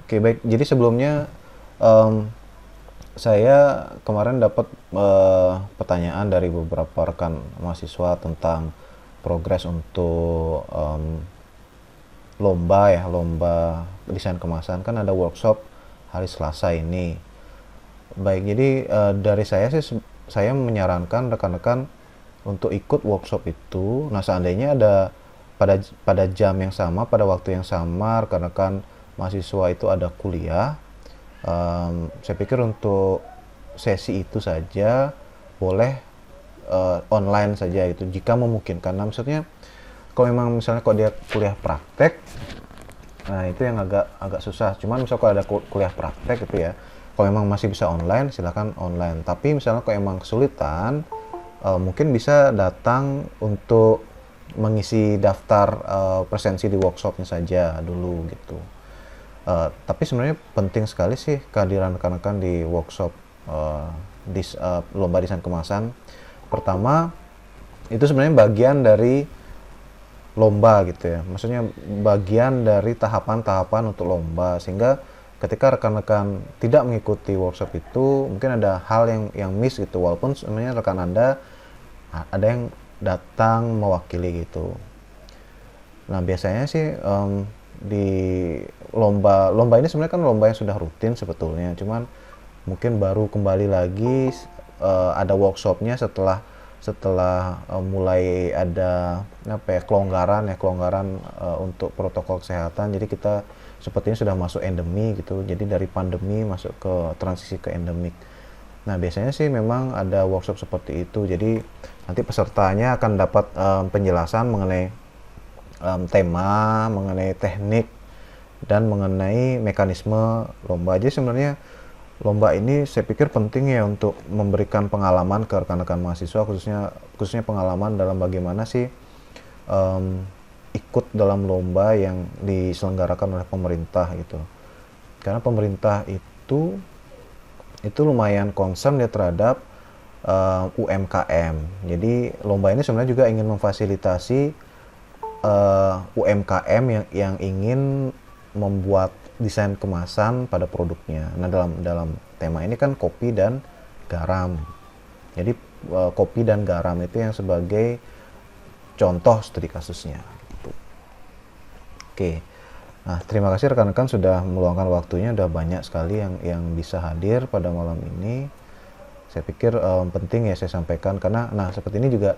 Oke, baik. Jadi sebelumnya em, saya kemarin dapat pertanyaan dari beberapa rekan mahasiswa tentang progres untuk lomba desain kemasan. Kan ada workshop hari Selasa ini. Baik, jadi dari saya sih saya menyarankan rekan-rekan untuk ikut workshop itu. Nah, seandainya ada pada pada jam yang sama, pada waktu yang sama, rekan-rekan mahasiswa itu ada kuliah, saya pikir untuk sesi itu saja boleh online saja gitu, jika memungkinkan. Nah, maksudnya kalau memang misalnya kalau dia kuliah praktek, nah itu yang agak agak susah. Cuman misalnya kalau ada kuliah praktek gitu ya, kalau memang masih bisa online, silakan online. Tapi misalnya kalau emang kesulitan, mungkin bisa datang untuk mengisi daftar presensi di workshopnya saja dulu gitu. Tapi sebenarnya penting sekali sih kehadiran rekan-rekan di workshop lomba desain kemasan. Pertama, itu sebenarnya bagian dari lomba gitu ya. Maksudnya bagian dari tahapan-tahapan untuk lomba, sehingga ketika rekan-rekan tidak mengikuti workshop itu, mungkin ada hal yang miss gitu, walaupun sebenarnya rekan Anda ada yang datang mewakili gitu. Nah, biasanya sih di lomba ini sebenarnya kan lomba yang sudah rutin sebetulnya, cuman mungkin baru kembali lagi ada workshopnya setelah setelah mulai ada apa ya, kelonggaran untuk protokol kesehatan. Jadi kita sepertinya sudah masuk endemi gitu, jadi dari pandemi masuk ke transisi ke endemik. Nah, biasanya sih memang ada workshop seperti itu, jadi nanti pesertanya akan dapat penjelasan mengenai tema, mengenai teknik, dan mengenai mekanisme lomba. Jadi sebenarnya lomba ini saya pikir penting ya untuk memberikan pengalaman ke rekan-rekan mahasiswa, khususnya pengalaman dalam bagaimana sih ikut dalam lomba yang diselenggarakan oleh pemerintah gitu. Karena pemerintah itu lumayan concern ya terhadap UMKM. Jadi lomba ini sebenarnya juga ingin memfasilitasi UMKM yang ingin membuat desain kemasan pada produknya. Nah, dalam tema ini kan kopi dan garam. Jadi kopi dan garam itu yang sebagai contoh studi kasusnya. Gitu. Oke. Nah, terima kasih rekan-rekan sudah meluangkan waktunya. Udah banyak sekali yang bisa hadir pada malam ini. Saya pikir penting ya saya sampaikan, karena nah seperti ini juga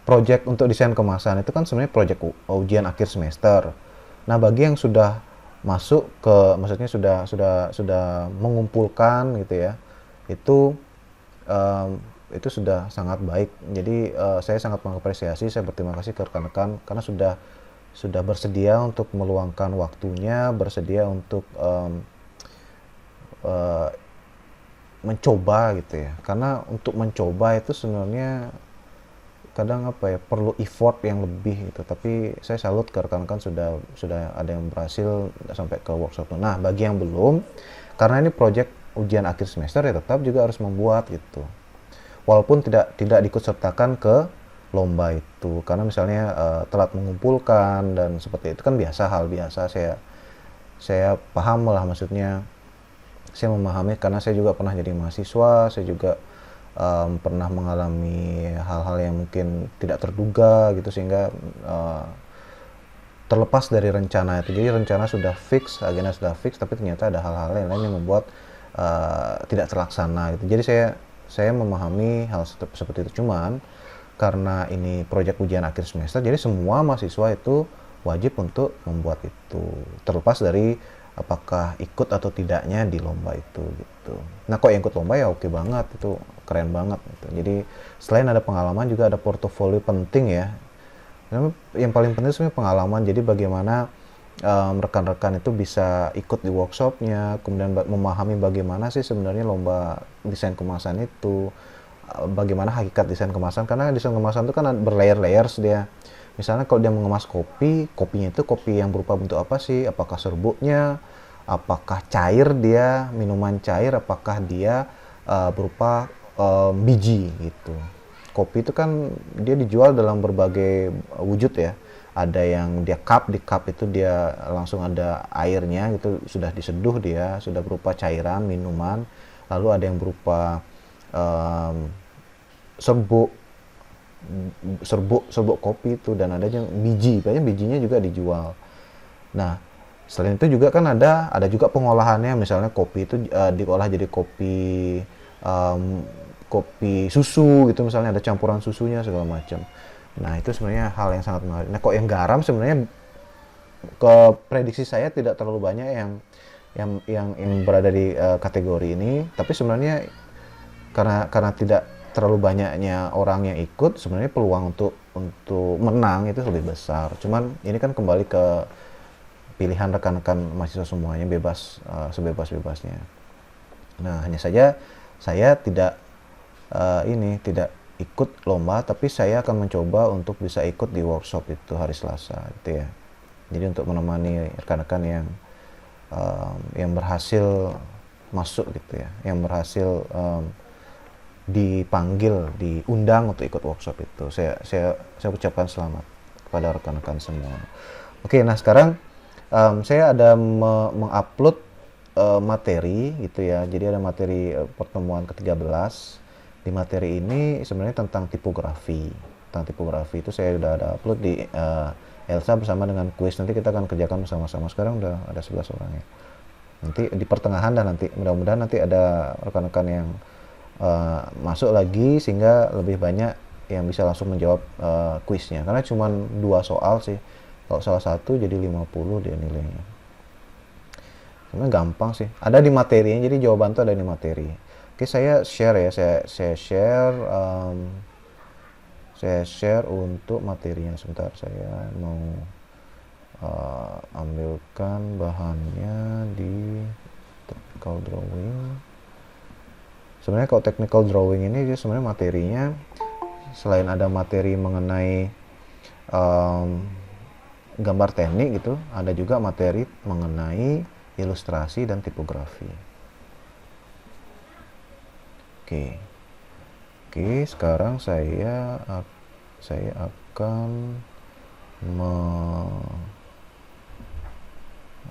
project untuk desain kemasan itu kan sebenarnya project ujian akhir semester. Nah, bagi yang sudah masuk ke, maksudnya sudah mengumpulkan gitu ya, itu itu sudah sangat baik. Jadi saya sangat mengapresiasi, saya berterima kasih ke rekan-rekan karena sudah bersedia untuk meluangkan waktunya, bersedia untuk mencoba gitu ya. Karena untuk mencoba itu sebenarnya kadang apa ya, perlu effort yang lebih gitu. Tapi saya salut ke rekan-rekan sudah ada yang berhasil sampai ke workshop. Nah, bagi yang belum, karena ini project ujian akhir semester ya tetap juga harus membuat gitu. Walaupun tidak diikut sertakan ke lomba itu, karena misalnya telat mengumpulkan dan seperti itu kan biasa, hal biasa. Saya paham lah, maksudnya saya memahami karena saya juga pernah jadi mahasiswa, saya juga pernah mengalami hal-hal yang mungkin tidak terduga gitu, sehingga terlepas dari rencana itu. Jadi rencana sudah fix, agenda sudah fix, tapi ternyata ada hal-hal yang lain yang membuat tidak terlaksana gitu. Jadi saya memahami hal seperti itu. Cuman karena ini proyek ujian akhir semester, jadi semua mahasiswa itu wajib untuk membuat itu, terlepas dari apakah ikut atau tidaknya di lomba itu gitu. Nah, kok yang ikut lomba ya oke banget, itu keren banget gitu. Jadi selain ada pengalaman juga ada portofolio penting ya. Yang paling penting sebenarnya pengalaman. Jadi bagaimana rekan-rekan itu bisa ikut di workshopnya, kemudian memahami bagaimana sih sebenarnya lomba desain kemasan itu, bagaimana hakikat desain kemasan. Karena desain kemasan itu kan berlayer-layers dia. Misalnya kalau dia mengemas kopi, kopinya itu kopi yang berupa bentuk apa sih? Apakah serbuknya, apakah cair dia, minuman cair, apakah dia berupa biji gitu. Kopi itu kan dia dijual dalam berbagai wujud ya. ada yang dia cup, di cup itu dia langsung ada airnya gitu, sudah diseduh, dia sudah berupa cairan minuman. Lalu ada yang berupa um, serbuk serbuk kopi itu, dan ada yang banyak bijinya juga dijual. Nah, selain itu juga kan ada juga pengolahannya, misalnya kopi itu diolah jadi um, kopi susu gitu, misalnya ada campuran susunya segala macam. Nah, itu sebenarnya hal yang sangat menarik. Nah, kok yang garam sebenarnya ke prediksi saya tidak terlalu banyak yang berada di kategori ini, tapi sebenarnya karena tidak terlalu banyaknya orang yang ikut, sebenarnya peluang untuk menang itu lebih besar. Cuman ini kan kembali ke pilihan rekan-rekan mahasiswa semuanya, bebas, sebebas-bebasnya. Nah, hanya saja saya tidak ikut lomba, tapi saya akan mencoba untuk bisa ikut di workshop itu hari Selasa gitu ya. Jadi untuk menemani rekan-rekan yang berhasil masuk gitu ya, yang berhasil diundang untuk ikut workshop itu. Saya ucapkan selamat kepada rekan-rekan semua. Oke, nah sekarang saya ada mengupload materi gitu ya. Jadi ada materi pertemuan ke-13. Di materi ini sebenarnya tentang tipografi. Tentang tipografi itu saya sudah ada upload di Elsa bersama dengan kuis. Nanti kita akan kerjakan bersama-sama. Sekarang udah ada 11 orang ya. Nanti di pertengahan, dan nanti mudah-mudahan nanti ada rekan-rekan yang masuk lagi sehingga lebih banyak yang bisa langsung menjawab kuisnya. Karena cuma 2 soal sih. Kalau salah satu jadi 50 dia nilainya. Sebenarnya gampang sih. Ada di materinya, jadi jawaban itu ada di materi. Oke, saya share ya. Saya share untuk materinya. Sebentar, saya mau ambilkan bahannya di technical drawing. Sebenarnya kalau technical drawing ini dia sebenarnya materinya, selain ada materi mengenai gambar teknik gitu, ada juga materi mengenai ilustrasi dan tipografi. Oke, sekarang saya akan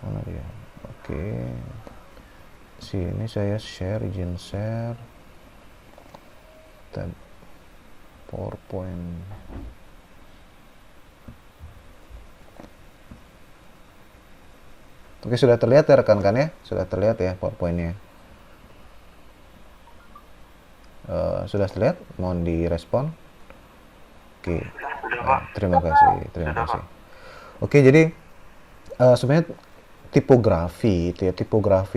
mana dia? Oke, sini saya izin share tab PowerPoint. Oke, sudah terlihat ya rekan-rekan ya? Sudah terlihat ya PowerPoint-nya? Sudah terlihat? Mohon direspon. Oke, terima kasih. Oke, jadi sebenarnya tipografi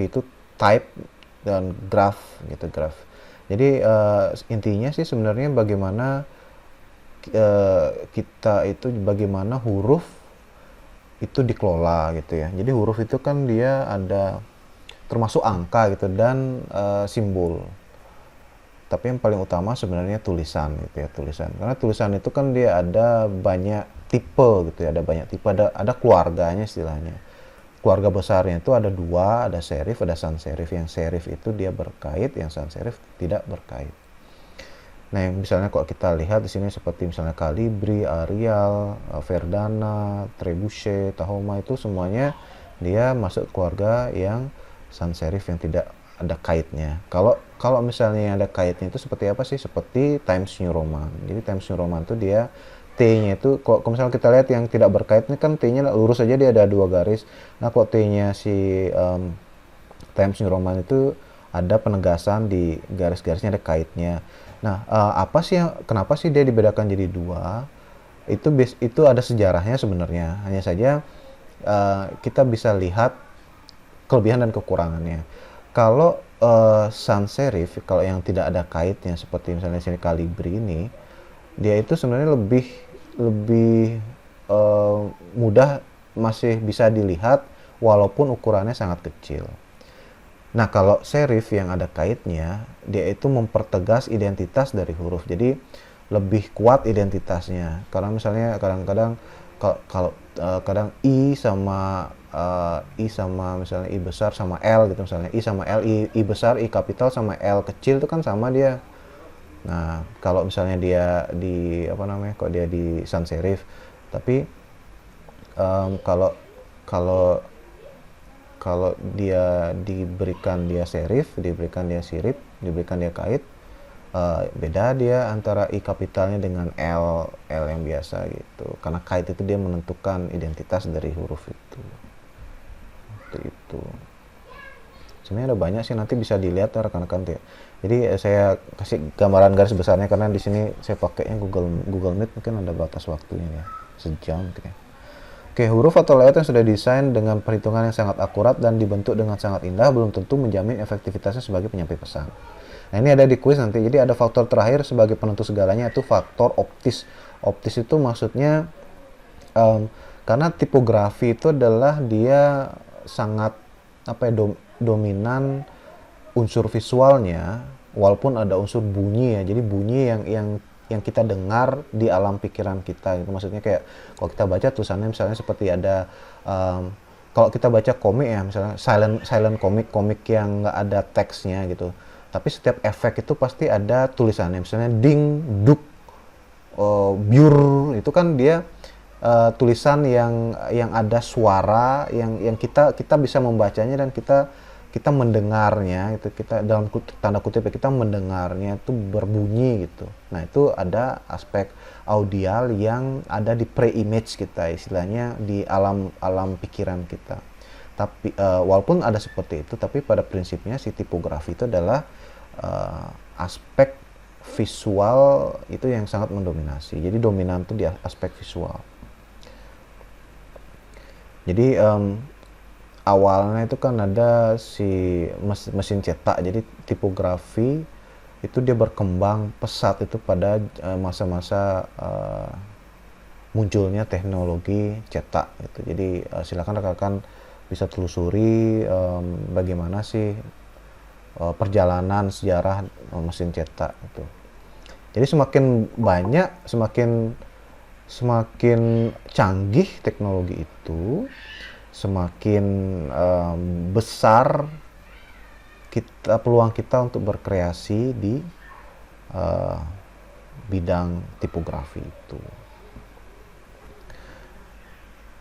itu type dan graph gitu, graph. Jadi intinya sih sebenarnya bagaimana bagaimana huruf itu dikelola gitu ya. Jadi huruf itu kan dia ada termasuk angka gitu dan simbol. Tapi yang paling utama sebenarnya tulisan gitu ya, tulisan. Karena tulisan itu kan dia ada banyak tipe gitu ya, ada banyak tipe, ada keluarganya istilahnya. Keluarga besarnya itu ada 2, ada serif, ada sans serif. Yang serif itu dia berkait, yang sans serif tidak berkait. Nah, yang misalnya kalau kita lihat di sini seperti misalnya Calibri, Arial, Verdana, Trebuchet, Tahoma, itu semuanya dia masuk keluarga yang sans serif yang tidak ada kaitnya. Kalau misalnya yang ada kaitnya itu seperti apa sih? Seperti Times New Roman. Jadi Times New Roman itu dia T-nya itu, kalau misalnya kita lihat yang tidak berkait ini kan T-nya lurus aja, dia ada 2 garis. Nah, kalau T-nya si Times New Roman itu ada penegasan di garis-garisnya, ada kaitnya. Nah, kenapa sih dia dibedakan jadi 2? Itu ada sejarahnya sebenarnya. Hanya saja kita bisa lihat kelebihan dan kekurangannya. Kalau sans serif, kalau yang tidak ada kaitnya seperti misalnya sini Calibri ini, dia itu sebenarnya lebih mudah, masih bisa dilihat walaupun ukurannya sangat kecil. Nah, kalau serif yang ada kaitnya, dia itu mempertegas identitas dari huruf. Jadi lebih kuat identitasnya. Karena misalnya kadang-kadang kadang I sama misalnya I besar sama L gitu, misalnya I sama L, I besar, I kapital sama L kecil itu kan sama dia. Nah, kalau misalnya dia di sans serif, tapi kalau kalau kalau dia diberikan dia serif, diberikan dia sirip, diberikan dia kait, beda dia antara I kapitalnya dengan L yang biasa gitu. Karena kait itu dia menentukan identitas dari huruf itu. Seperti itu. Sebenarnya ada banyak sih, nanti bisa dilihat rekan-rekan tuh ya. Jadi saya kasih gambaran garis besarnya karena di sini saya pakainya Google Meet, mungkin ada batas waktunya ya, sejam mungkin ya. Oke, huruf atau layout yang sudah desain dengan perhitungan yang sangat akurat dan dibentuk dengan sangat indah belum tentu menjamin efektivitasnya sebagai penyampai pesan. Nah, ini ada di kuis nanti. Jadi ada faktor terakhir sebagai penentu segalanya, yaitu faktor optis. Optis itu maksudnya karena tipografi itu adalah dia sangat dominan unsur visualnya, walaupun ada unsur bunyi ya. Jadi bunyi yang kita dengar di alam pikiran kita itu, maksudnya kayak kalau kita baca tulisannya misalnya seperti ada kalau kita baca komik ya, misalnya silent komik yang nggak ada teksnya gitu, tapi setiap efek itu pasti ada tulisannya, misalnya ding duk biur, itu kan dia tulisan yang ada suara yang kita bisa membacanya dan kita mendengarnya itu, kita dalam tanda kutip ya, kita mendengarnya itu berbunyi gitu. Nah, itu ada aspek audial yang ada di pre-image kita, istilahnya di alam pikiran kita. Tapi walaupun ada seperti itu, tapi pada prinsipnya si tipografi itu adalah aspek visual itu yang sangat mendominasi. Jadi dominan itu di aspek visual. Jadi awalnya itu kan ada si mesin cetak, jadi tipografi itu dia berkembang pesat itu pada masa-masa munculnya teknologi cetak gitu. Jadi silakan rekan-rekan bisa telusuri bagaimana sih perjalanan sejarah mesin cetak itu. Jadi semakin banyak, semakin canggih teknologi itu, semakin besar peluang kita untuk berkreasi di bidang tipografi itu.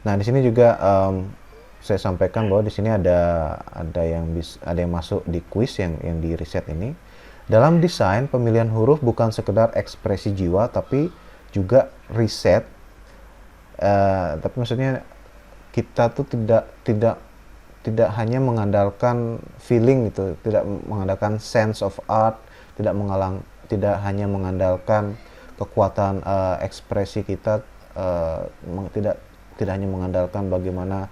Nah, di sini juga saya sampaikan bahwa di sini ada yang masuk di kuis yang di riset ini. Dalam desain, pemilihan huruf bukan sekedar ekspresi jiwa, tapi juga riset. Tapi maksudnya kita tuh tidak hanya mengandalkan feeling gitu, tidak mengandalkan sense of art, tidak hanya mengandalkan kekuatan ekspresi kita, tidak hanya mengandalkan bagaimana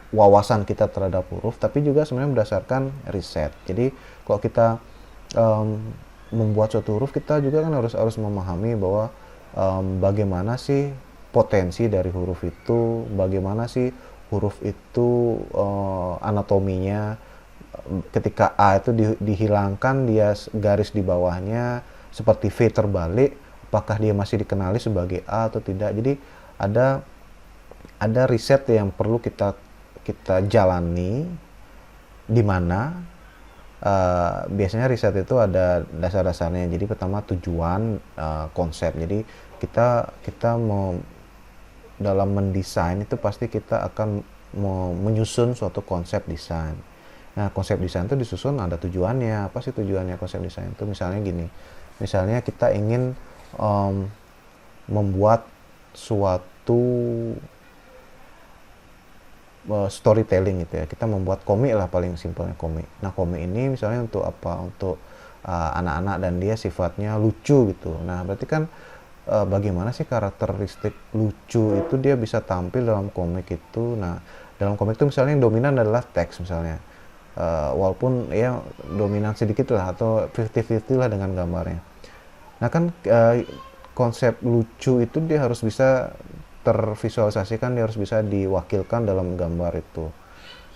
wawasan kita terhadap huruf, tapi juga sebenarnya berdasarkan riset. Jadi kalau kita membuat suatu huruf, kita juga kan harus memahami bahwa bagaimana sih potensi dari huruf itu, bagaimana sih huruf itu anatominya. Ketika A itu dihilangkan, dia garis di bawahnya seperti V terbalik, apakah dia masih dikenali sebagai A atau tidak. Jadi ada riset yang perlu kita jalani, di mana biasanya riset itu ada dasar-dasarnya. Jadi pertama tujuan, konsep. Jadi kita mau dalam mendesain itu pasti kita akan menyusun suatu konsep desain. Nah, konsep desain itu disusun ada tujuannya. Apa sih tujuannya konsep desain itu? Misalnya gini, misalnya kita ingin membuat suatu storytelling gitu ya. Kita membuat komik lah, paling simpelnya komik. Nah, komik ini misalnya untuk apa? Untuk anak-anak dan dia sifatnya lucu gitu. Nah, berarti kan bagaimana sih karakteristik lucu itu dia bisa tampil dalam komik itu. Nah, dalam komik itu misalnya yang dominan adalah teks misalnya, walaupun ya dominan sedikit lah atau 50-50 lah dengan gambarnya. Nah kan konsep lucu itu dia harus bisa tervisualisasikan, dia harus bisa diwakilkan dalam gambar itu,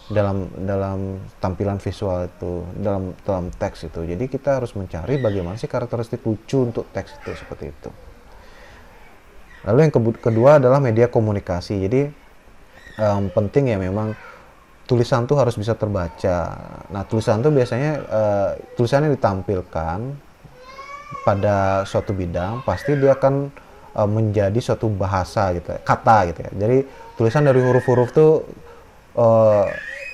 dalam tampilan visual itu, dalam teks itu. Jadi kita harus mencari bagaimana sih karakteristik lucu untuk teks itu, seperti itu. Lalu yang kedua adalah media komunikasi. Jadi penting ya, memang tulisan tuh harus bisa terbaca. Nah, tulisan tuh biasanya tulisannya ditampilkan pada suatu bidang, pasti dia akan menjadi suatu bahasa gitu, kata gitu ya. Jadi tulisan dari huruf-huruf tuh eh,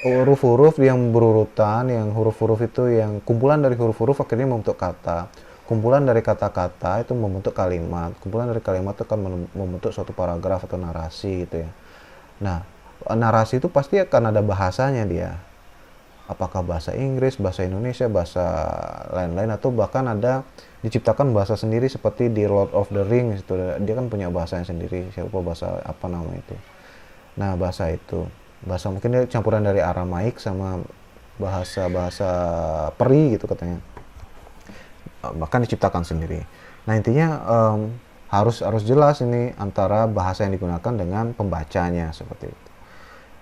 huruf-huruf yang berurutan, yang huruf-huruf itu yang kumpulan dari huruf-huruf akhirnya membentuk kata. Kumpulan dari kata-kata itu membentuk kalimat. Kumpulan dari kalimat itu akan membentuk suatu paragraf atau narasi gitu ya. Nah, narasi itu pasti akan ada bahasanya dia. Apakah bahasa Inggris, bahasa Indonesia, bahasa lain-lain, atau bahkan ada diciptakan bahasa sendiri seperti di Lord of the Rings itu. Dia kan punya bahasanya sendiri. Siapa bahasa apa nama itu. Nah, bahasa itu. Bahasa mungkin dia campuran dari Aramaik sama bahasa-bahasa peri gitu katanya. Bahkan diciptakan sendiri. Nah, intinya harus jelas ini antara bahasa yang digunakan dengan pembacanya seperti itu.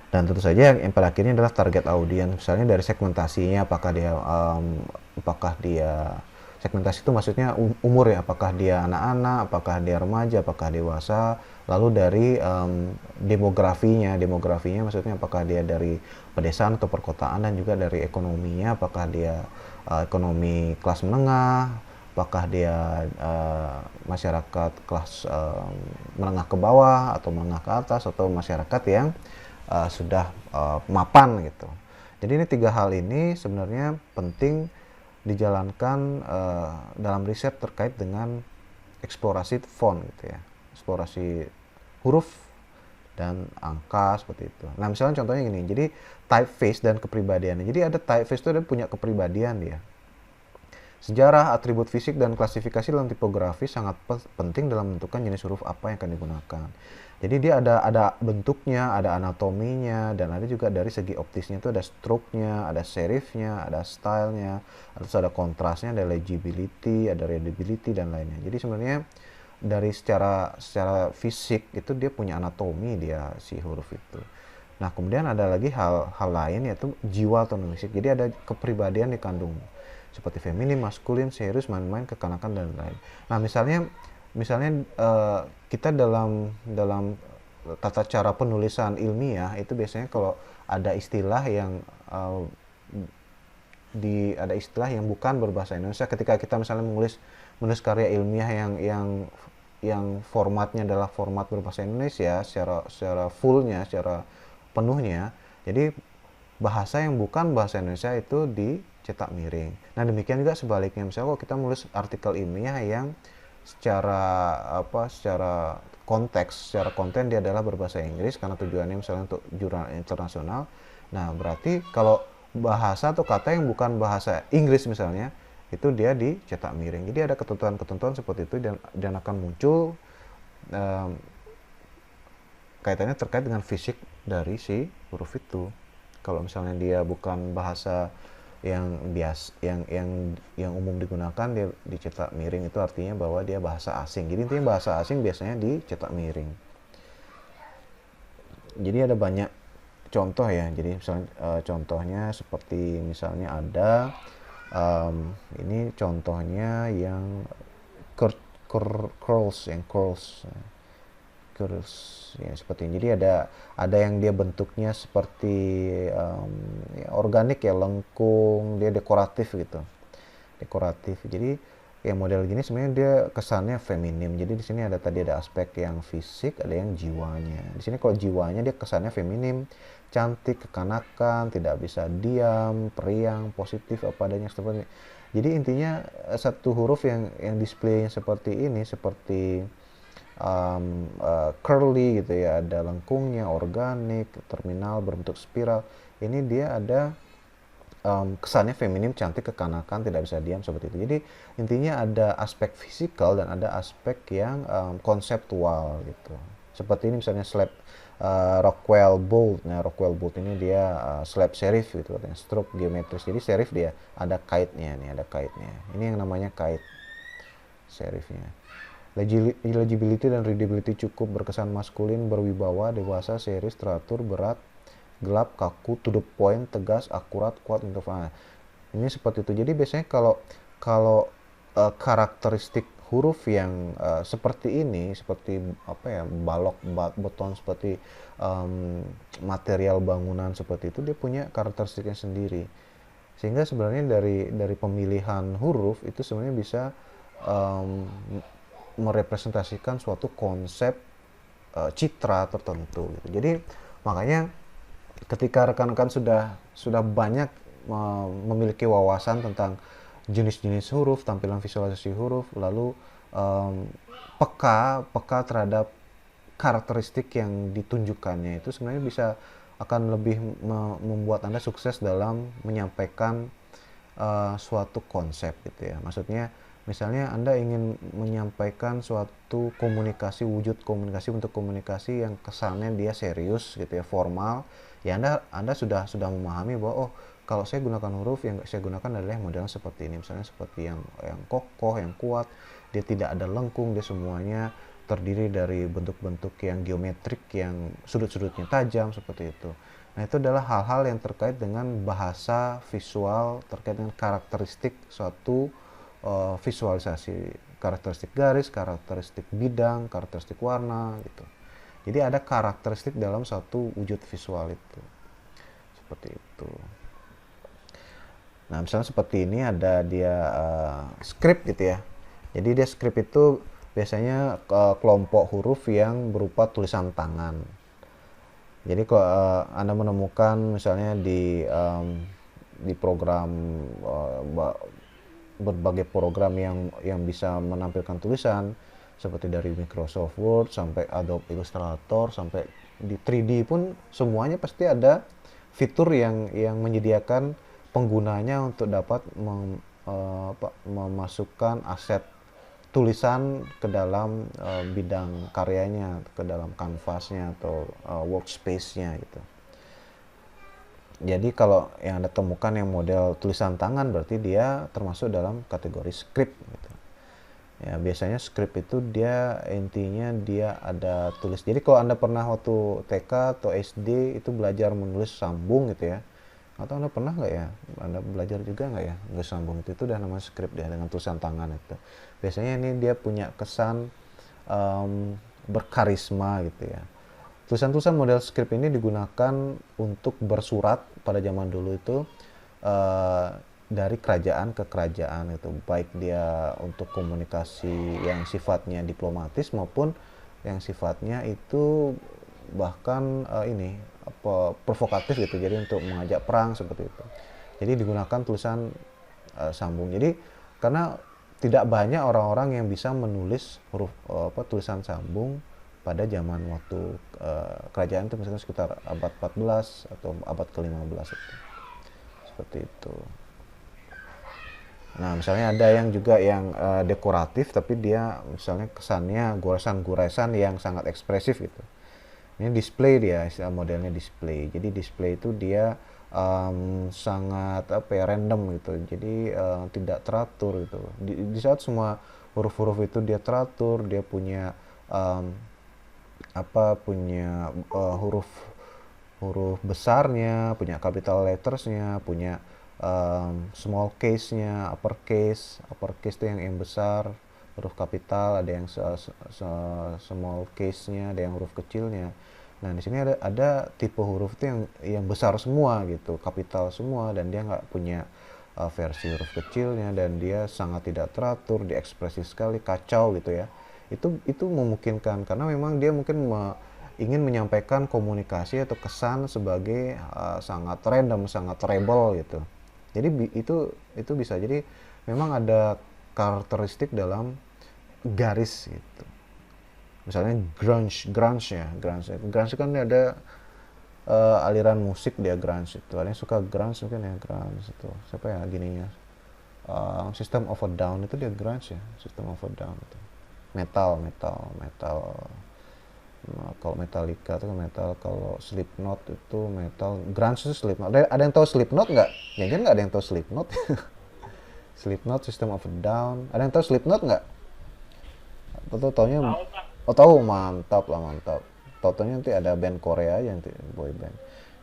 Dan tentu saja yang pada akhirnya adalah target audiens, misalnya dari segmentasinya, apakah dia segmentasi itu maksudnya umur ya, apakah dia anak-anak, apakah dia remaja, apakah dewasa, lalu dari demografinya maksudnya apakah dia dari pedesaan atau perkotaan, dan juga dari ekonominya, apakah dia ekonomi kelas menengah, apakah dia masyarakat kelas menengah ke bawah atau menengah ke atas, atau masyarakat yang sudah mapan gitu. Jadi ini 3 hal ini sebenarnya penting dijalankan dalam riset terkait dengan eksplorasi font gitu ya, eksplorasi huruf dan angka seperti itu. Nah, misalnya contohnya gini, jadi typeface dan kepribadiannya. Jadi ada typeface itu, dia punya kepribadian dia. Sejarah, atribut fisik, dan klasifikasi dalam tipografi sangat penting dalam menentukan jenis huruf apa yang akan digunakan. Jadi dia ada bentuknya, ada anatominya, dan ada juga dari segi optisnya itu ada stroke-nya, ada serifnya, ada stylenya, terus ada kontrasnya, ada legibility, ada readability, dan lainnya. Jadi sebenarnya dari secara fisik itu dia punya anatomi dia si huruf itu. Nah, kemudian ada lagi hal lain yaitu jiwa atau fisik. Jadi ada kepribadian dikandung seperti feminim, maskulin, serius, main-main, kekanakan, dan lain. Nah, misalnya kita dalam tata cara penulisan ilmiah itu biasanya kalau ada istilah yang ada istilah yang bukan berbahasa Indonesia, ketika kita misalnya menulis karya ilmiah yang formatnya adalah format berbahasa Indonesia secara fullnya, secara penuhnya, jadi bahasa yang bukan bahasa Indonesia itu dicetak miring. Nah, demikian juga sebaliknya, misalnya kalau kita menulis artikel ilmiah yang secara konteks, secara konten dia adalah berbahasa Inggris karena tujuannya misalnya untuk jurnal internasional. Nah, berarti kalau bahasa atau kata yang bukan bahasa Inggris misalnya, itu dia dicetak miring. Jadi ada ketentuan-ketentuan seperti itu, dan akan muncul kaitannya terkait dengan fisik dari si huruf itu. Kalau misalnya dia bukan bahasa yang umum digunakan, dia dicetak miring, itu artinya bahwa dia bahasa asing. Jadi intinya bahasa asing biasanya dicetak miring. Jadi ada banyak contoh ya. Jadi misalnya contohnya seperti misalnya ada ini contohnya yang curls ya, seperti ini. Jadi ada yang dia bentuknya seperti ya, organik ya, lengkung, dia dekoratif gitu, jadi yang model gini sebenarnya dia kesannya feminim. Jadi di sini ada aspek yang fisik, ada yang jiwanya. Di sini kalau jiwanya dia kesannya feminim, cantik, kekanakan, tidak bisa diam, periang, positif, apa adanya seperti. Jadi intinya satu huruf yang displaynya seperti ini, seperti curly gitu ya, ada lengkungnya, organik, terminal, berbentuk spiral. Ini dia ada kesannya feminim, cantik, kekanakan, tidak bisa diam, seperti itu. Jadi intinya ada aspek fisikal dan ada aspek yang konseptual gitu. Seperti ini misalnya slab Rockwell Bolt. Nah, Rockwell Bolt ini dia slab serif gitu katanya, stroke geometris. Jadi serif dia ada kaitnya nih, ada kaitnya. Ini yang namanya kait serifnya. Legibility dan readability cukup, berkesan maskulin, berwibawa, dewasa, serius, teratur, berat, gelap, kaku, to the point, tegas, akurat, kuat, nah, ini seperti itu. Jadi biasanya kalau karakteristik huruf yang seperti ini, seperti apa ya, balok, beton, seperti material bangunan seperti itu, dia punya karakteristiknya sendiri. Sehingga sebenarnya dari pemilihan huruf itu sebenarnya bisa merepresentasikan suatu konsep citra tertentu gitu. Jadi makanya ketika rekan-rekan sudah banyak memiliki wawasan tentang jenis-jenis huruf, tampilan visualisasi huruf, lalu peka terhadap karakteristik yang ditunjukkannya, itu sebenarnya bisa akan lebih membuat Anda sukses dalam menyampaikan suatu konsep gitu ya. Maksudnya misalnya Anda ingin menyampaikan suatu komunikasi, wujud komunikasi untuk komunikasi yang kesannya dia serius gitu ya, formal, ya Anda sudah memahami bahwa oh, kalau saya gunakan huruf, yang saya gunakan adalah modelnya seperti ini, misalnya seperti yang kokoh, yang kuat, dia tidak ada lengkung, dia semuanya terdiri dari bentuk-bentuk yang geometrik, yang sudut-sudutnya tajam, seperti itu. Nah, itu adalah hal-hal yang terkait dengan bahasa visual, terkait dengan karakteristik suatu visualisasi, karakteristik garis, karakteristik bidang, karakteristik warna gitu. Jadi ada karakteristik dalam satu wujud visual itu. Seperti itu. Nah, misalnya seperti ini ada dia script gitu ya. Jadi dia script itu biasanya kelompok huruf yang berupa tulisan tangan. Jadi kalau Anda menemukan misalnya di program berbagai program yang bisa menampilkan tulisan seperti dari Microsoft Word sampai Adobe Illustrator sampai di 3D pun semuanya pasti ada fitur yang menyediakan penggunanya untuk dapat memasukkan aset tulisan ke dalam bidang karyanya, ke dalam kanvasnya atau workspace-nya gitu. Jadi kalau yang Anda temukan yang model tulisan tangan berarti dia termasuk dalam kategori script gitu. Ya, biasanya script itu dia intinya dia ada tulis. Jadi kalau Anda pernah waktu TK atau SD itu belajar menulis sambung gitu ya. Atau Anda pernah nggak ya? Anda belajar juga nggak ya? Menulis sambung itu udah namanya script ya, dengan tulisan tangan itu. Biasanya ini dia punya kesan berkarisma gitu ya. Tulisan-tulisan model script ini digunakan untuk bersurat pada zaman dulu itu dari kerajaan ke kerajaan itu, baik dia untuk komunikasi yang sifatnya diplomatis maupun yang sifatnya itu bahkan provokatif gitu, jadi untuk mengajak perang seperti itu. Jadi digunakan tulisan sambung. Jadi karena tidak banyak orang-orang yang bisa menulis huruf tulisan sambung pada zaman waktu kerajaan itu, misalnya sekitar abad 14 atau abad ke-15 itu. Seperti itu. Nah, misalnya ada yang juga yang dekoratif tapi dia misalnya kesannya goresan-goresan yang sangat ekspresif gitu. Ini display dia, istilah modelnya display. Jadi display itu dia sangat random gitu. Jadi tidak teratur gitu. Di saat semua huruf-huruf itu dia teratur, dia punya huruf besarnya, punya capital lettersnya, punya small case-nya, upper case itu yang besar, huruf kapital, ada yang small case-nya, ada yang huruf kecilnya. Nah, di sini ada tipe huruf itu yang besar semua gitu, kapital semua, dan dia nggak punya versi huruf kecilnya, dan dia sangat tidak teratur, diekspresif sekali, kacau gitu ya. Itu memungkinkan karena memang dia mungkin ingin menyampaikan komunikasi atau kesan sebagai sangat random, sangat rebel gitu. Jadi itu bisa. Jadi memang ada karakteristik dalam garis gitu. Misalnya grunge kan ada aliran musik dia grunge itu. Ada yang suka grunge mungkin ya, grunge itu. Siapa ya gininya? System of a Down itu dia grunge ya, System of a Down itu. Metal. Nah, kalau Metallica itu metal, kalau Slipknot itu metal, grunge itu Slipknot. Ada yang tahu Slipknot nggak? Jangan nggak ada yang tahu Slipknot. Slipknot, System of a Down. Ada yang tahu Slipknot nggak? Atau taunya? Oh tahu, mantap. Taunya nanti ada band Korea aja nanti, boy band.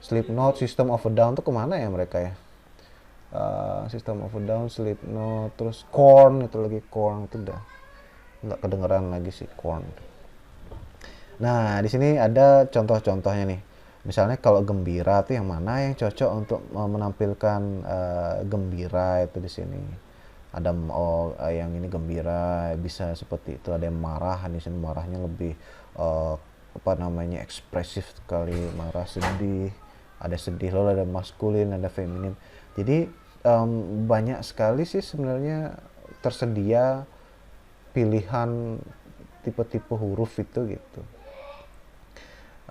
Slipknot, System of a Down tuh kemana ya mereka ya? System of a Down, Slipknot, terus Korn itu lagi, Korn itu udah nggak kedengeran lagi sih, Korn. Nah, di sini ada contoh-contohnya nih. Misalnya kalau gembira tuh yang mana yang cocok untuk menampilkan gembira itu di sini. ada yang ini gembira bisa seperti itu, ada yang marah, di sini marahnya lebih uh, apa namanya ekspresif sekali, marah, sedih, ada sedih, lalu ada maskulin, ada feminin. Jadi banyak sekali sih sebenarnya tersedia pilihan tipe-tipe huruf itu gitu.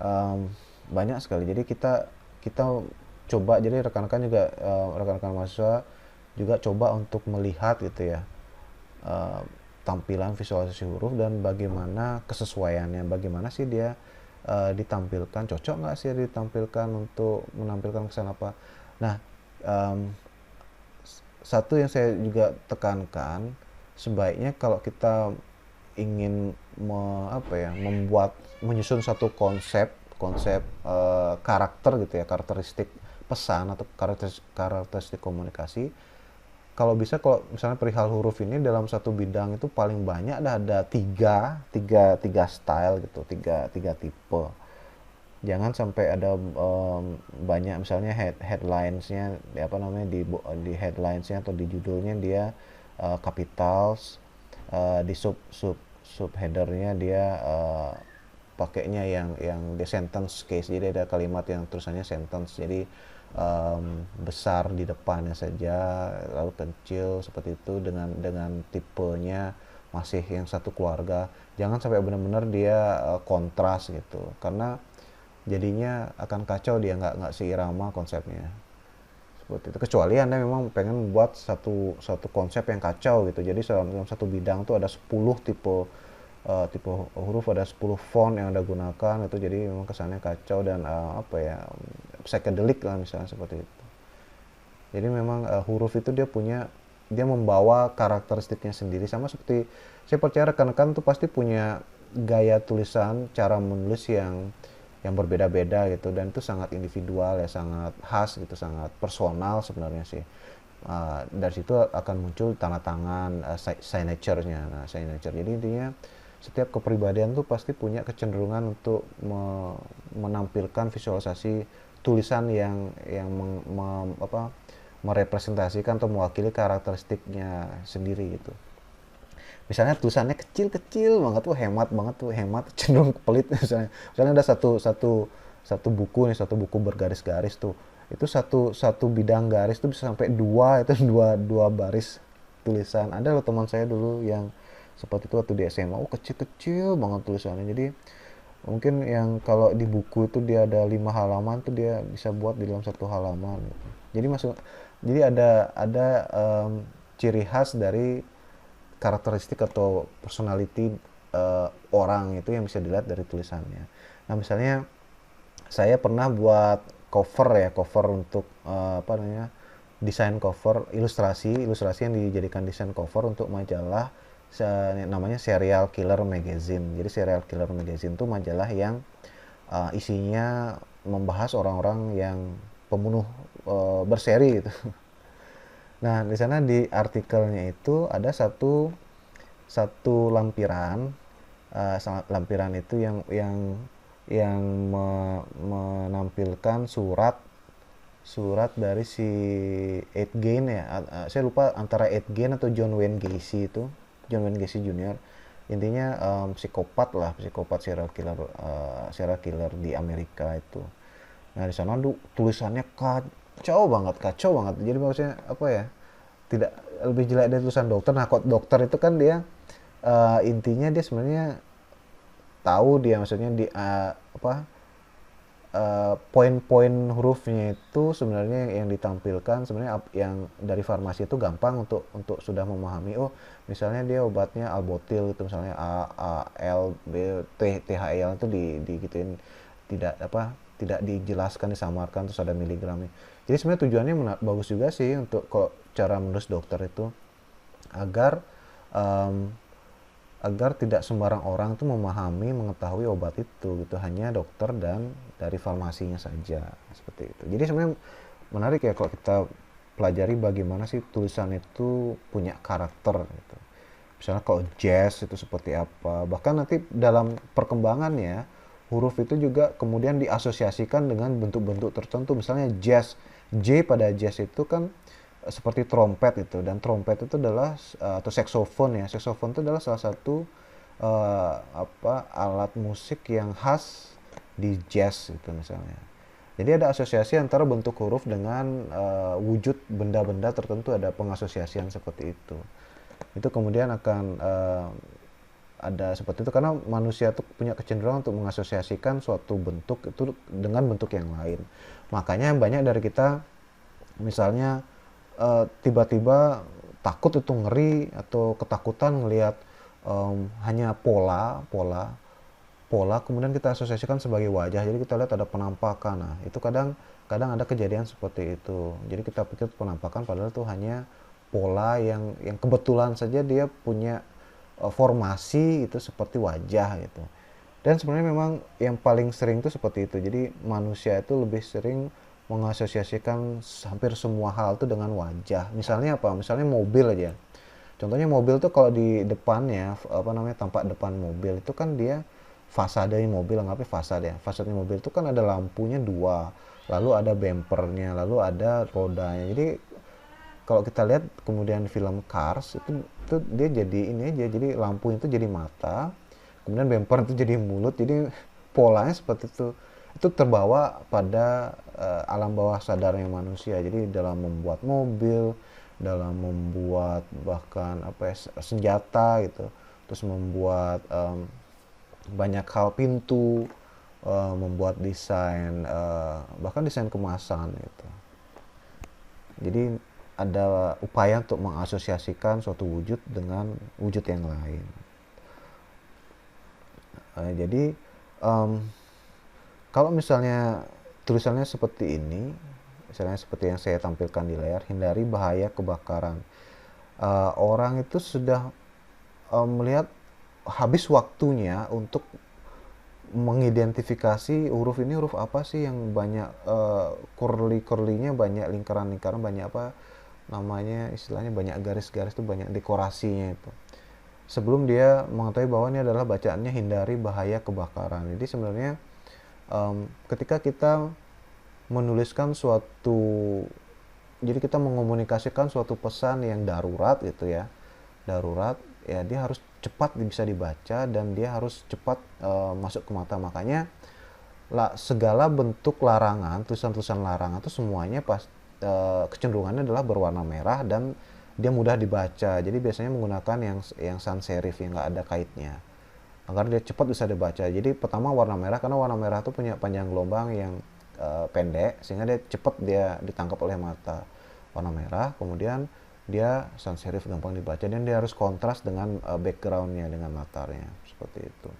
um, Banyak sekali. Jadi kita kita coba, jadi rekan-rekan juga rekan-rekan mahasiswa juga coba untuk melihat gitu ya, uh, tampilan visualisasi huruf dan bagaimana kesesuaiannya, bagaimana sih dia ditampilkan, cocok nggak sih ditampilkan untuk menampilkan kesan apa. Nah, um, satu yang saya juga tekankan, sebaiknya kalau kita ingin menyusun satu karakter gitu ya, karakteristik pesan atau karakteristik komunikasi. Kalau bisa, kalau misalnya perihal huruf ini dalam satu bidang itu paling banyak ada tiga style gitu, tiga tipe. Jangan sampai ada banyak, misalnya headlinesnya apa namanya, di headlinesnya atau di judulnya dia capitals, di sub headernya dia pakainya yang di sentence case, jadi ada kalimat yang tulisannya sentence, jadi besar di depannya saja lalu kecil seperti itu, dengan tipenya masih yang satu keluarga. Jangan sampai benar-benar dia kontras gitu, karena jadinya akan kacau, dia nggak seirama konsepnya seperti itu. Kecuali Anda memang pengen membuat satu konsep yang kacau gitu, jadi dalam satu bidang tuh ada 10 tipe huruf, ada 10 font yang Anda gunakan itu, jadi memang kesannya kacau dan psychedelic lah misalnya seperti itu. Jadi memang huruf itu dia membawa karakteristiknya sendiri, sama seperti saya percaya rekan-rekan tuh pasti punya gaya tulisan, cara menulis yang berbeda-beda gitu, dan itu sangat individual ya, sangat khas gitu, sangat personal sebenarnya sih. Dari situ akan muncul tanda tangan, signature-nya. Nah, signature. Jadi intinya setiap kepribadian tuh pasti punya kecenderungan untuk menampilkan visualisasi tulisan yang merepresentasikan atau mewakili karakteristiknya sendiri gitu. Misalnya tulisannya kecil-kecil banget tuh, hemat banget tuh, hemat, cenderung pelit misalnya ada satu buku nih, satu buku bergaris-garis tuh, itu satu bidang garis tuh bisa sampai dua, itu dua baris tulisan. Ada loh teman saya dulu yang seperti itu waktu di SMA, kecil-kecil banget tulisannya. Jadi mungkin yang kalau di buku itu dia ada 5 halaman tuh dia bisa buat di dalam satu halaman gitu. Jadi ada ciri khas dari karakteristik atau personality orang itu yang bisa dilihat dari tulisannya. Nah, misalnya saya pernah buat cover untuk desain cover, ilustrasi yang dijadikan desain cover untuk majalah namanya Serial Killer Magazine. Jadi Serial Killer Magazine itu majalah yang isinya membahas orang-orang yang pembunuh berseri gitu. Nah, di sana di artikelnya itu ada satu lampiran, lampiran itu yang menampilkan surat dari si Ed Gein ya. Saya lupa antara Ed Gein atau John Wayne Gacy itu, John Wayne Gacy Junior. Intinya psikopat serial killer di Amerika itu. Nah, di sana tulisannya kacau banget. Jadi maksudnya apa ya? Tidak lebih jelek dari tulisan dokter. Nah, kok dokter itu kan dia intinya dia sebenarnya tahu, dia maksudnya di poin-poin hurufnya itu sebenarnya yang ditampilkan sebenarnya yang dari farmasi itu gampang untuk sudah memahami. Misalnya dia obatnya albotil gitu, misalnya A L B T T H L itu digituin, tidak dijelaskan, disamarkan, terus ada miligramnya. Jadi sebenarnya tujuannya bagus juga sih untuk kok cara menulis dokter itu, agar tidak sembarang orang itu mengetahui obat itu gitu, hanya dokter dan dari farmasinya saja seperti itu. Jadi sebenarnya menarik ya kalau kita pelajari bagaimana sih tulisan itu punya karakter gitu. Misalnya kalau jazz itu seperti apa, bahkan nanti dalam perkembangannya huruf itu juga kemudian diasosiasikan dengan bentuk-bentuk tertentu. Misalnya jazz, J pada jazz itu kan seperti trompet itu, dan trompet itu adalah atau saksofon ya, saksofon itu adalah salah satu alat musik yang khas di jazz itu misalnya. Jadi ada asosiasi antara bentuk huruf dengan wujud benda-benda tertentu, ada pengasosiasian seperti itu. Itu kemudian akan ada seperti itu karena manusia tuh punya kecenderungan untuk mengasosiasikan suatu bentuk itu dengan bentuk yang lain. Makanya banyak dari kita misalnya tiba-tiba takut itu, ngeri atau ketakutan ngelihat hanya pola kemudian kita asosiasikan sebagai wajah, jadi kita lihat ada penampakan. Nah itu kadang ada kejadian seperti itu, jadi kita pikir penampakan padahal itu hanya pola yang kebetulan saja dia punya formasi itu seperti wajah gitu. Dan sebenarnya memang yang paling sering itu seperti itu, jadi manusia itu lebih sering mengasosiasikan hampir semua hal itu dengan wajah. Misalnya apa? Misalnya mobil aja. Contohnya mobil tuh kalau di depannya tampak depan mobil itu kan dia fasade mobil, anggapnya fasade ya. Fasade mobil itu kan ada lampunya dua, lalu ada bempernya, lalu ada rodanya. Jadi kalau kita lihat kemudian film Cars itu dia jadi ini aja, jadi lampu itu jadi mata, kemudian bumper itu jadi mulut, jadi polanya seperti itu terbawa pada alam bawah sadarnya manusia. Jadi dalam membuat mobil, dalam membuat bahkan senjata gitu, terus membuat banyak hal, pintu, membuat desain, bahkan desain kemasan gitu. Jadi ada upaya untuk mengasosiasikan suatu wujud dengan wujud yang lain. Jadi kalau misalnya tulisannya seperti ini, misalnya seperti yang saya tampilkan di layar, hindari bahaya kebakaran. Orang itu sudah melihat habis waktunya untuk mengidentifikasi huruf ini huruf apa sih yang banyak curly-curlynya, banyak lingkaran-lingkaran, banyak apa namanya istilahnya, banyak garis-garis itu, banyak dekorasinya itu, sebelum dia mengetahui bahwa ini adalah bacaannya hindari bahaya kebakaran. Jadi sebenarnya ketika kita menuliskan jadi kita mengomunikasikan suatu pesan yang darurat gitu ya, darurat ya, dia harus cepat bisa dibaca dan dia harus cepat masuk ke mata. Makanya segala bentuk larangan, tulisan-tulisan larangan itu semuanya kecenderungannya adalah berwarna merah dan dia mudah dibaca. Jadi biasanya menggunakan yang sans serif, yang nggak ada kaitnya, agar dia cepat bisa dibaca. Jadi pertama warna merah, karena warna merah itu punya panjang gelombang yang pendek, sehingga dia cepat dia ditangkap oleh mata. Warna merah, kemudian dia sans serif, gampang dibaca, dan dia harus kontras dengan backgroundnya, dengan latarnya, seperti itu.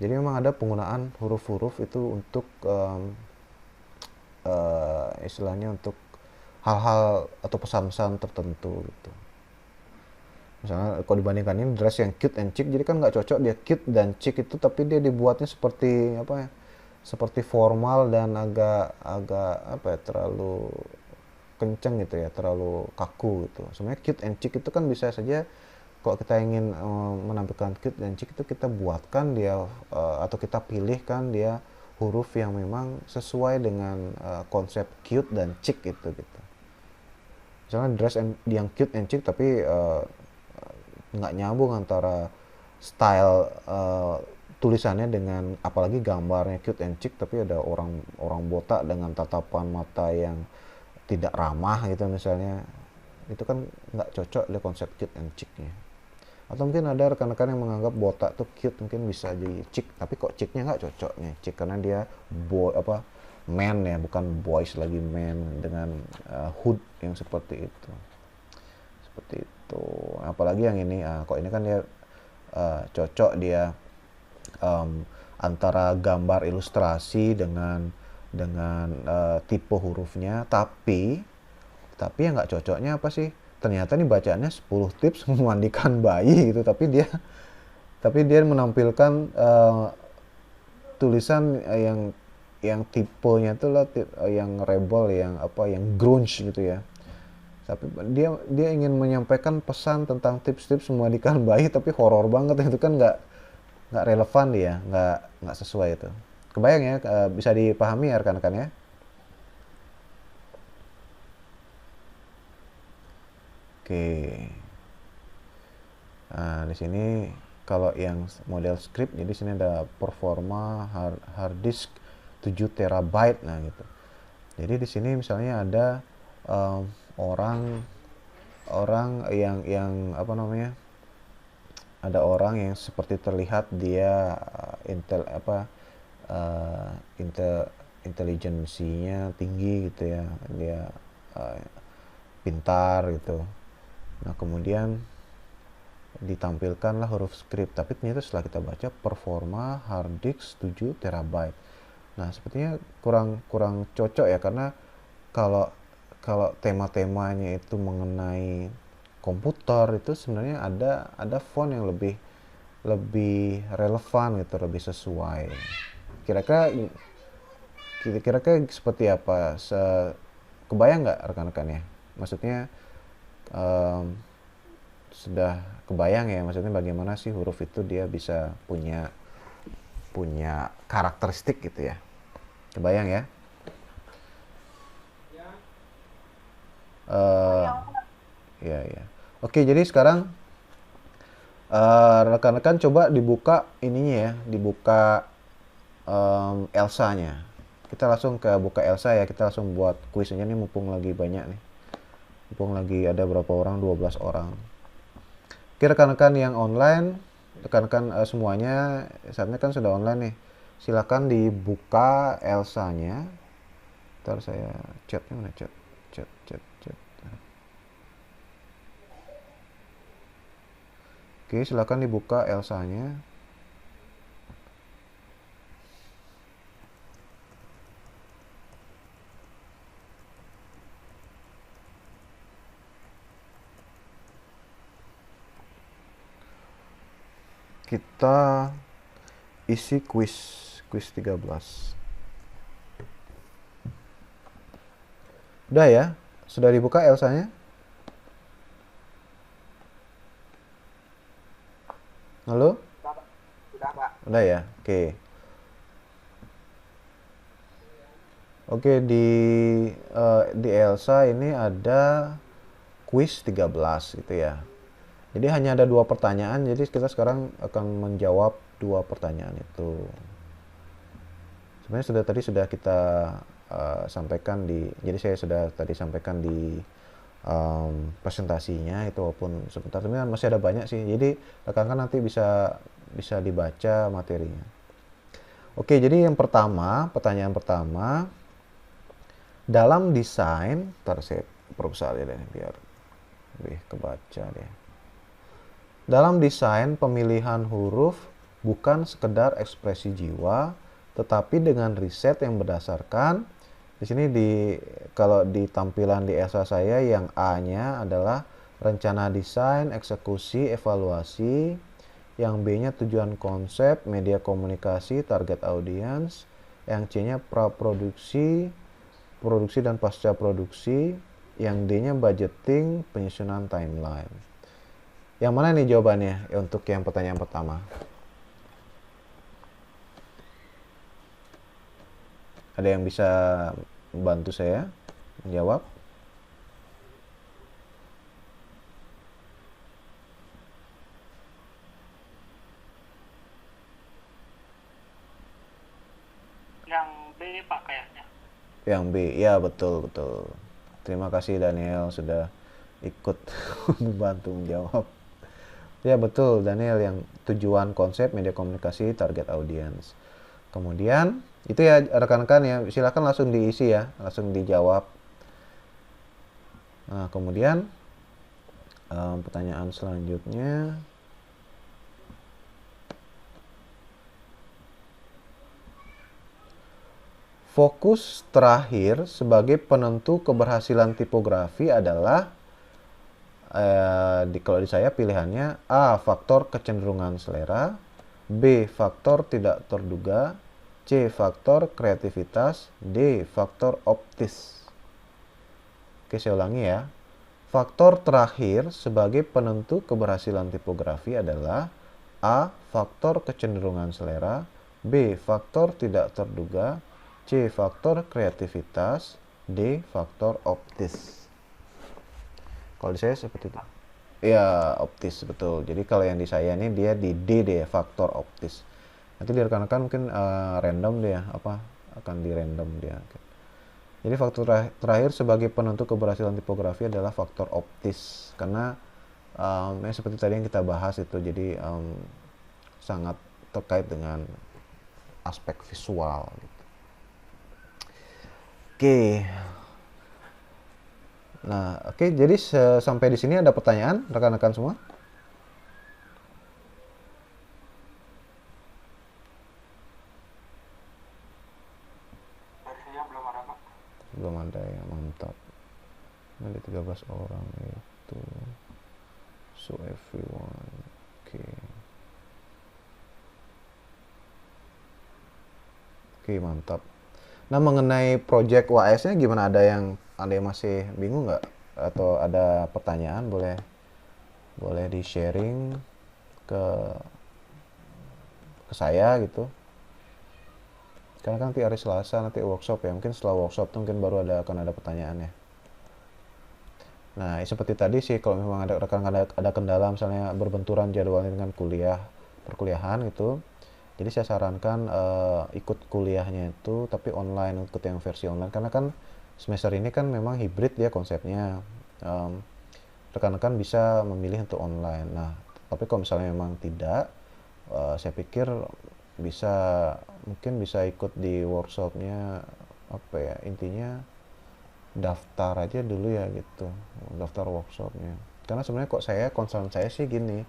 Jadi memang ada penggunaan huruf-huruf itu untuk istilahnya untuk hal-hal atau pesan-pesan tertentu gitu. Misalnya kalau dibandingkan ini dress yang cute and chic, jadi kan nggak cocok dia cute dan chic itu, tapi dia dibuatnya seperti apa ya, seperti formal dan agak terlalu kenceng gitu ya, terlalu kaku gitu. Sebenarnya cute and chic itu kan bisa saja kalau kita ingin menampilkan cute dan chic itu kita buatkan dia atau kita pilihkan dia huruf yang memang sesuai dengan konsep cute dan chic itu gitu. Misalnya dress yang cute and chic tapi nggak nyambung antara style tulisannya dengan apalagi gambarnya cute and chic, tapi ada orang botak dengan tatapan mata yang tidak ramah gitu misalnya, itu kan nggak cocok dengan konsep cute and chic-nya. Atau mungkin ada rekan-rekan yang menganggap botak tuh cute, mungkin bisa jadi chic, tapi kok chic-nya nggak cocoknya chic karena dia man ya, bukan boys lagi, man dengan hood yang seperti itu. Apalagi yang ini kok ini kan dia cocok dia antara gambar ilustrasi dengan tipe hurufnya, tapi yang nggak cocoknya apa sih, ternyata nih bacaannya 10 tips memandikan bayi gitu, tapi dia menampilkan tulisan yang tipenya itu lah yang rebel, yang grunge gitu ya. Tapi dia ingin menyampaikan pesan tentang tips-tips memandikan bayi, tapi horor banget, itu kan nggak relevan dia, nggak sesuai itu. Kebayang ya, bisa dipahami ya rekan-rekan ya. Oke. Nah, di sini kalau yang model script, jadi sini ada performa hard disk 7 terabyte. Nah, gitu. Jadi di sini misalnya ada orang yang apa namanya? Ada orang yang seperti terlihat dia uh, intel intelijensinya tinggi gitu ya. Dia uh, pintar gitu. Nah, kemudian ditampilkanlah huruf script, tapi ternyata setelah kita baca performa hard disk 7 terabyte. Nah, sepertinya kurang cocok ya, karena kalau kalau tema-temanya itu mengenai komputer, itu sebenarnya ada font yang lebih lebih relevan gitu, lebih sesuai. Kira-kira kira-kira seperti apa? Kebayang nggak rekan-rekan ya? Maksudnya em, sudah kebayang ya, maksudnya bagaimana sih huruf itu dia bisa punya punya karakteristik gitu ya? Kebayang ya? eh ya ya. Oke, jadi sekarang rekan-rekan coba dibuka ininya ya, dibuka Elsa-nya. Kita langsung ke buka Elsa ya, kita langsung buat kuisnya nih mumpung lagi banyak nih. Mumpung lagi ada berapa orang? 12 orang. Oke, rekan-rekan yang online, rekan-rekan semuanya saatnya kan sudah online nih. Silakan dibuka Elsa-nya. Ntar saya chatnya mana, chat. Oke, silakan dibuka Elsa-nya. Kita isi kuis 13. Udah ya? Sudah dibuka Elsa-nya? Halo? Sudah, Pak. Udah ya? Oke. Oke, di Elsa ini ada kuis 13 gitu ya. Jadi hanya ada 2 pertanyaan, jadi kita sekarang akan menjawab 2 pertanyaan itu. Sebenarnya tadi sudah kita sampaikan jadi saya sudah tadi sampaikan di presentasinya itu, walaupun sebentar, tapi masih ada banyak sih. Jadi rekan-rekan nanti bisa bisa dibaca materinya. Oke, jadi yang pertama, pertanyaan pertama, dalam desain, ntar saya perbesar ya deh biar lebih kebaca deh. Dalam desain, pemilihan huruf bukan sekedar ekspresi jiwa, tetapi dengan riset yang berdasarkan di sini kalau di tampilan di ESA saya yang A-nya adalah rencana desain, eksekusi, evaluasi, yang B-nya tujuan konsep, media komunikasi, target audience, yang C-nya praproduksi, produksi dan pasca produksi, yang D-nya budgeting, penyusunan timeline. Yang mana nih jawabannya untuk yang pertanyaan pertama? Ada yang bisa membantu saya menjawab? Yang B, Pak, kayaknya. Yang B, ya betul betul. Terima kasih Daniel sudah ikut membantu menjawab. Ya betul Daniel, yang tujuan konsep, media komunikasi, target audience. Kemudian itu ya rekan-rekan ya, silakan langsung diisi ya, langsung dijawab. Nah, kemudian pertanyaan selanjutnya, fokus terakhir sebagai penentu keberhasilan tipografi adalah kalau di saya pilihannya A. Faktor kecenderungan selera, B. Faktor tidak terduga, C. Faktor kreativitas, D. Faktor optis. Oke, saya ulangi ya. Faktor terakhir sebagai penentu keberhasilan tipografi adalah A. Faktor kecenderungan selera, B. Faktor tidak terduga, C. Faktor kreativitas, D. Faktor optis. Kalau di saya seperti itu. Ya, optis betul. Jadi kalau yang di saya ini dia di D deh, faktor optis. Nanti di rekan-rekan mungkin random dia apa akan di random dia. Jadi faktor terakhir sebagai penentu keberhasilan tipografi adalah faktor optis karena ya seperti tadi yang kita bahas itu jadi sangat terkait dengan aspek visual gitu. Oke. Nah, oke, jadi sampai di sini ada pertanyaan rekan-rekan semua? Dari saya belum ada Pak. Belum ada ya, mantap. Ada 13 orang itu. So everyone. Oke. Oke, mantap. Nah, mengenai project UAS-nya gimana? Ada yang masih bingung nggak? Atau ada pertanyaan boleh di-sharing ke saya gitu. Karena kan nanti hari Selasa nanti workshop ya. Mungkin setelah workshop tuh mungkin baru akan ada pertanyaannya. Nah, seperti tadi sih kalau memang ada rekan ada kendala misalnya berbenturan jadwalnya dengan perkuliahan gitu. Jadi saya sarankan ikut kuliahnya itu tapi online, ikut yang versi online karena kan semester ini kan memang hibrid ya konsepnya. Rekan-rekan bisa memilih untuk online. Nah, tapi kalau misalnya memang tidak, saya pikir mungkin bisa ikut di workshopnya apa ya intinya daftar aja dulu ya gitu, daftar workshopnya. Karena sebenarnya kok concern saya sih gini,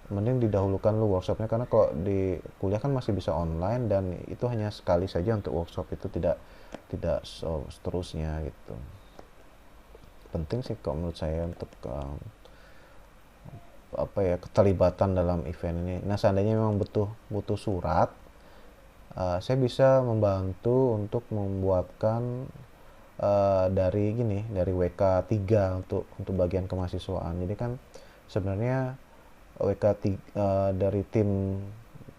mending didahulukan lu workshopnya karena kok di kuliah kan masih bisa online dan itu hanya sekali saja untuk workshop itu tidak seterusnya gitu. Penting sih kok menurut saya untuk apa ya keterlibatan dalam event ini. Nah seandainya memang butuh surat, saya bisa membantu untuk membuatkan dari WK3 untuk bagian kemahasiswaan. Jadi kan sebenarnya dari tim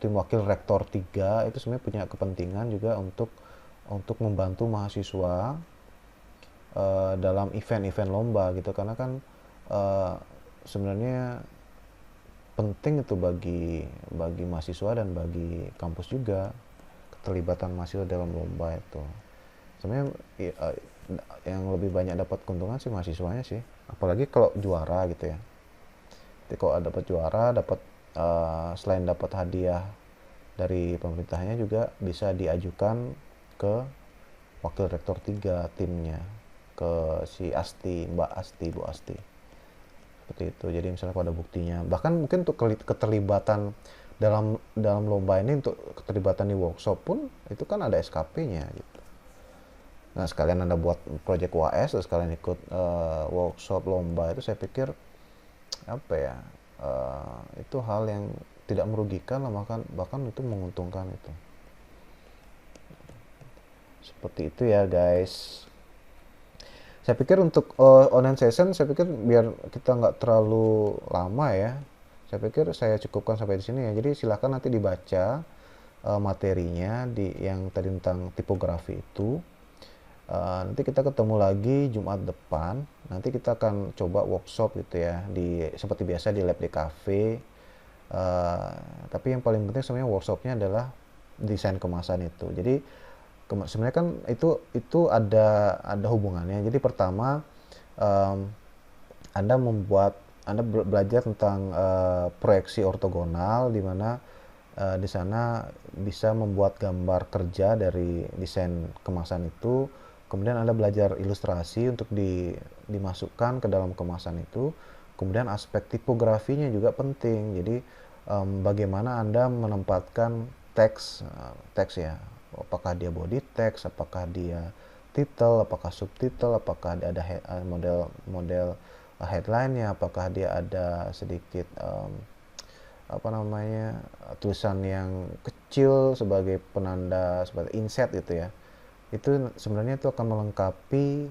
wakil rektor 3 itu sebenarnya punya kepentingan juga untuk membantu mahasiswa dalam event-event lomba gitu karena kan sebenarnya penting itu bagi mahasiswa dan bagi kampus juga keterlibatan mahasiswa dalam lomba itu. Sebenarnya yang lebih banyak dapat keuntungan sih mahasiswanya sih, apalagi kalau juara gitu ya. Jadi kalau dapat juara, selain dapat hadiah dari pemerintahnya juga bisa diajukan ke wakil rektor 3 timnya, ke si Asti, Mbak Asti, Bu Asti. Seperti itu. Jadi misalnya kalau ada buktinya, bahkan mungkin untuk keterlibatan dalam lomba ini untuk keterlibatan di workshop pun itu kan ada SKP-nya gitu. Nah sekalian Anda buat project UAS terus sekalian ikut workshop lomba itu saya pikir apa ya itu hal yang tidak merugikan lah bahkan itu menguntungkan itu. Seperti itu ya guys. Saya pikir untuk online session saya pikir biar kita nggak terlalu lama ya. Saya pikir saya cukupkan sampai di sini ya. Jadi silakan nanti dibaca materinya yang tadi tentang tipografi itu. Nanti kita ketemu lagi Jumat depan. Nanti kita akan coba workshop gitu ya seperti biasa di lab di cafe. Tapi yang paling penting sebenarnya workshopnya adalah desain kemasan itu. Jadi sebenarnya kan itu ada hubungannya. Jadi pertama Anda belajar tentang proyeksi ortogonal di mana di sana bisa membuat gambar kerja dari desain kemasan itu. Kemudian Anda belajar ilustrasi untuk dimasukkan ke dalam kemasan itu. Kemudian aspek tipografinya juga penting. Jadi bagaimana Anda menempatkan teks ya. Apakah dia body text, apakah dia title, apakah subtitle, apakah ada model headline-nya, apakah dia ada sedikit tulisan yang kecil sebagai penanda sebagai inset gitu ya. Itu sebenarnya itu akan melengkapi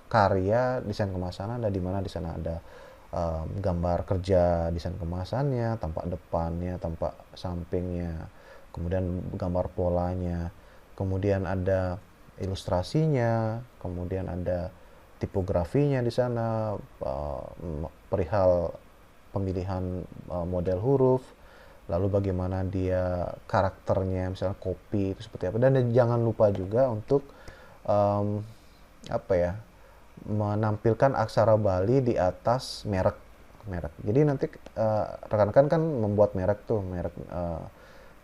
karya desain kemasan Anda di mana di sana ada gambar kerja desain kemasannya, tampak depannya, tampak sampingnya, kemudian gambar polanya, kemudian ada ilustrasinya, kemudian ada tipografinya di sana, perihal pemilihan model huruf, lalu bagaimana dia karakternya, misalnya kopi itu seperti apa. Dan jangan lupa juga untuk em, apa ya, menampilkan aksara Bali di atas merek merek. Jadi nanti rekan-rekan kan membuat merek tuh, merek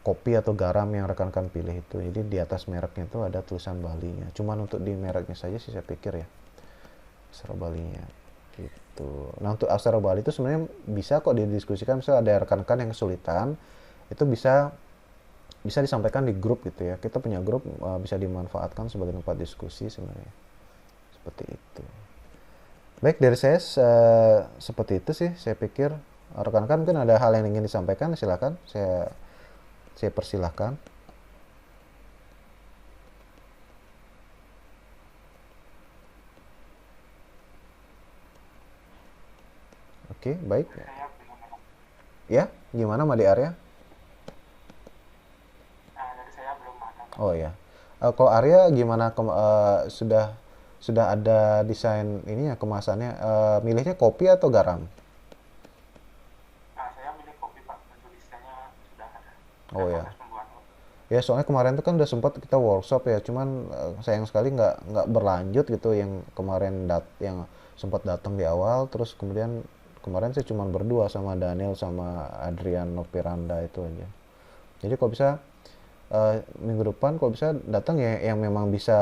kopi atau garam yang rekan-rekan pilih itu. Jadi di atas mereknya itu ada tulisan Balinya. Cuman untuk di mereknya saja sih saya pikir ya, aksara Balinya gitu. Nah untuk aksara Bali itu sebenarnya bisa kok didiskusikan. Misalnya ada rekan-rekan yang kesulitan, itu bisa bisa disampaikan di grup gitu ya. Kita punya grup, bisa dimanfaatkan sebagai tempat diskusi sebenarnya. Seperti itu. Baik, dari saya seperti itu sih. Saya pikir rekan-rekan mungkin ada hal yang ingin disampaikan, silakan. Saya persilahkan. Oke, baik. Dari saya belum ada. Ya, gimana Madi Arya? Dari saya belum ada, Pak. Oh ya. Kalau Arya gimana, sudah ada desain ininya, kemasannya, milihnya kopi atau garam? Saya milih kopi, Pak. Untuk desainnya sudah ada. Oh Dan ya. proses pembuatan. Ya soalnya kemarin tuh kan udah sempat kita workshop ya, cuman sayang sekali nggak berlanjut gitu yang kemarin yang sempat datang di awal, terus kemudian kemarin saya cuma berdua sama Daniel sama Adrian Nopiranda itu aja. Jadi kalau bisa minggu depan kalau bisa datang ya yang memang bisa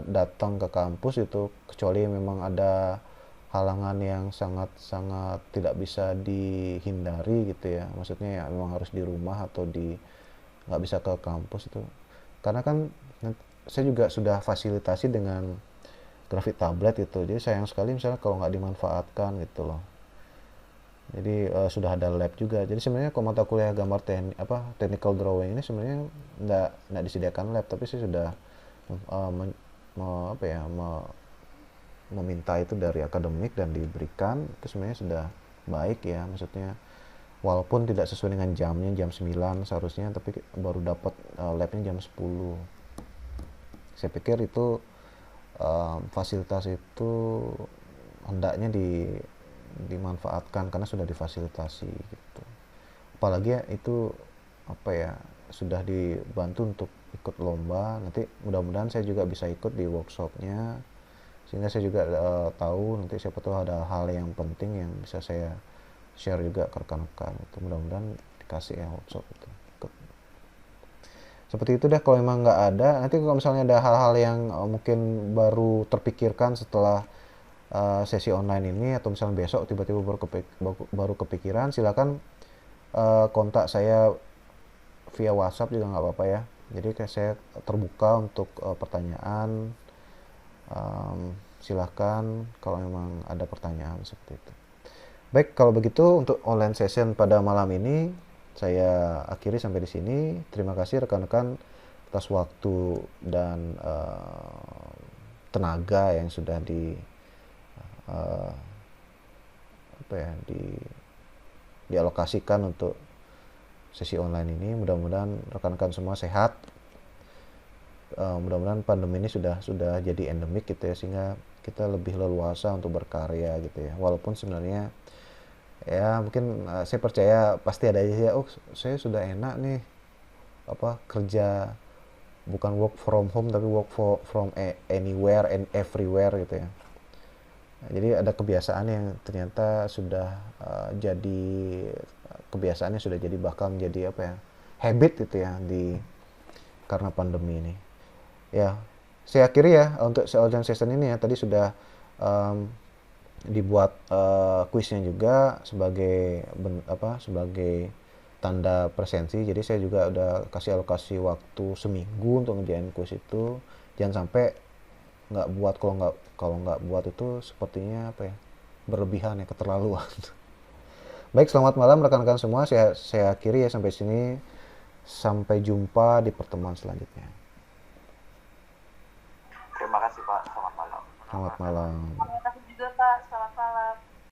datang ke kampus itu, kecuali memang ada halangan yang sangat-sangat tidak bisa dihindari gitu ya, maksudnya ya memang harus di rumah atau nggak bisa ke kampus itu, karena kan saya juga sudah fasilitasi dengan grafik tablet itu, jadi sayang sekali misalnya kalau nggak dimanfaatkan gitu loh. Jadi sudah ada lab juga. Jadi sebenarnya kalau mata kuliah gambar technical drawing ini sebenarnya nggak disediakan lab, tapi saya sudah uh, men- meminta itu dari akademik dan diberikan. Itu sebenarnya sudah baik ya, maksudnya walaupun tidak sesuai dengan jamnya, jam 9 seharusnya, tapi baru dapat labnya jam 10. Saya pikir itu fasilitas itu hendaknya dimanfaatkan karena sudah difasilitasi gitu. Apalagi ya itu apa ya, sudah dibantu untuk ikut lomba. Nanti mudah-mudahan saya juga bisa ikut di workshopnya, sehingga saya juga tahu nanti siapa tahu ada hal yang penting yang bisa saya share juga ke rekan-rekan. Itu mudah-mudahan dikasih ya workshop itu. Seperti itu deh. Kalau memang nggak ada, nanti kalau misalnya ada hal-hal yang mungkin baru terpikirkan setelah sesi online ini, atau misalnya besok tiba-tiba baru kepikiran, silakan kontak saya via WhatsApp juga nggak apa-apa ya. Jadi saya terbuka untuk pertanyaan. Silahkan kalau memang ada pertanyaan seperti itu. Baik, kalau begitu untuk online session pada malam ini saya akhiri sampai di sini. Terima kasih rekan-rekan atas waktu dan tenaga yang sudah uh, dialokasikan untuk sesi online ini. Mudah-mudahan rekan-rekan semua sehat. Mudah-mudahan pandemi ini sudah jadi endemik gitu ya, sehingga kita lebih leluasa untuk berkarya gitu ya. Walaupun sebenarnya ya mungkin saya percaya pasti ada aja ya, oh saya sudah enak nih kerja bukan work from home tapi from anywhere and everywhere gitu ya. Jadi ada kebiasaan yang ternyata sudah jadi kebiasaannya sudah jadi bahkan menjadi habit gitu ya karena pandemi ini. Ya, saya akhiri ya untuk online session ini ya. Tadi sudah dibuat kuisnya juga sebagai sebagai tanda presensi. Jadi saya juga udah kasih alokasi waktu seminggu untuk ngerjain kuis itu. Jangan sampai nggak buat, kalau nggak buat itu sepertinya berlebihan ya, keterlaluan. Baik, selamat malam rekan-rekan semua. Saya akhiri ya sampai sini. Sampai jumpa di pertemuan selanjutnya. Terima kasih, Pak. Selamat malam. Selamat malam.